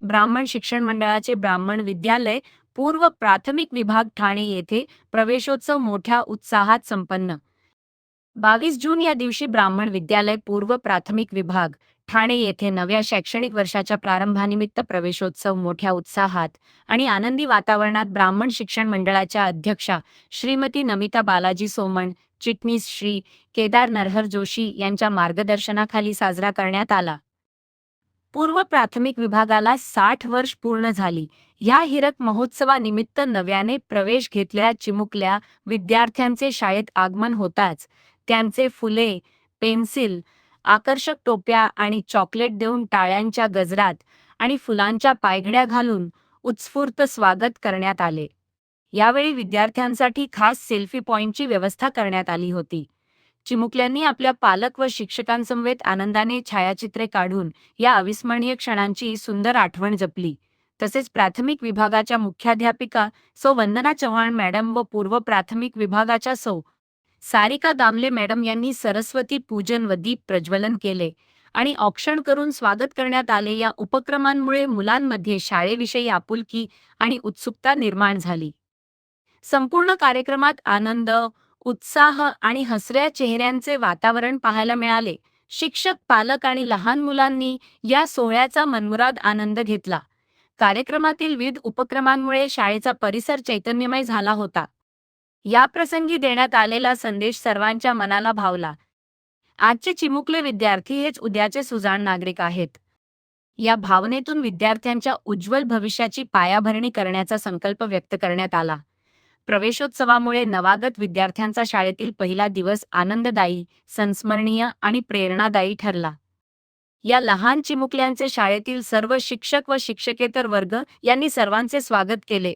ब्राह्मण शिक्षण मंडळाचे ब्राह्मण विद्यालय पूर्व प्राथमिक विभाग ठाणे येथे प्रवेशोत्सव मोठ्या उत्साहात संपन्न. 22 जून या दिवशी ब्राह्मण विद्यालय पूर्व प्राथमिक विभाग ठाणे येथे नव्या शैक्षणिक वर्षाच्या प्रारंभानिमित्त प्रवेशोत्सव मोठ्या उत्साहात आणि आनंदी वातावरणात ब्राह्मण शिक्षण मंडळाच्या अध्यक्षा श्रीमती नमिता बालाजी सोमण, चिटणीस श्री केदार नरहर जोशी यांच्या मार्गदर्शनाखाली साजरा करण्यात आला. पूर्व प्राथमिक विभागाला 60 वर्ष पूर्ण झाली. या हिरक महोत्सवानिमित्त नव्याने प्रवेश घेतलेल्या चिमुकल्या विद्यार्थ्यांचे शाळेत आगमन होताच त्यांचे फुले, पेन्सिल, आकर्षक टोप्या आणि चॉकलेट देऊन टाळ्यांच्या गजरात आणि फुलांच्या पायघड्या घालून उत्स्फूर्त स्वागत करण्यात आले. यावेळी विद्यार्थ्यांसाठी खास सेल्फी पॉइंटची व्यवस्था करण्यात आली होती. चिमुकल्यांनी आपल्या पालक व शिक्षकांसमवेत आनंदाने छायाचित्रे काढून या अविस्मरणीय क्षणांची सुंदर आठवण जपली. तसेच प्राथमिक विभागाच्या मुख्याध्यापिका सौ वंदना चव्हाण मॅडम व पूर्व प्राथमिक विभागाच्या सौ सारिका दामले मॅडम यांनी सरस्वती पूजन व दीप प्रज्वलन केले आणि औक्षण करून स्वागत करण्यात आले. या उपक्रमांमुळे मुलांमध्ये शाळेविषयी आपुलकी आणि उत्सुकता निर्माण झाली. संपूर्ण कार्यक्रमात आनंद, उत्साह आणि हसऱ्या चेहऱ्यांचे वातावरण पाहायला मिळाले. शिक्षक, पालक आणि लहान मुलांनी या सोहळ्याचा मनमुराद आनंद घेतला. कार्यक्रमातील विविध उपक्रमांमुळे शाळेचा परिसर चैतन्यमय झाला होता. या प्रसंगी देण्यात आलेला संदेश सर्वांच्या मनाला भावला. आजचे चिमुकले विद्यार्थी हेच उद्याचे सुजाण नागरिक आहेत. या भावनेतून विद्यार्थ्यांच्या उज्ज्वल भविष्याची पायाभरणी करण्याचा संकल्प व्यक्त करण्यात आला. प्रवेशोत्सवामुळे नवागत विद्यार्थ्यांचा शाळेतील पहिला दिवस आनंददायी, संस्मरणीय आणि प्रेरणादायी ठरला. या लहान चिमुकल्यांचे शाळेतील सर्व शिक्षक व शिक्षकेतर वर्ग यांनी सर्वांचे स्वागत केले.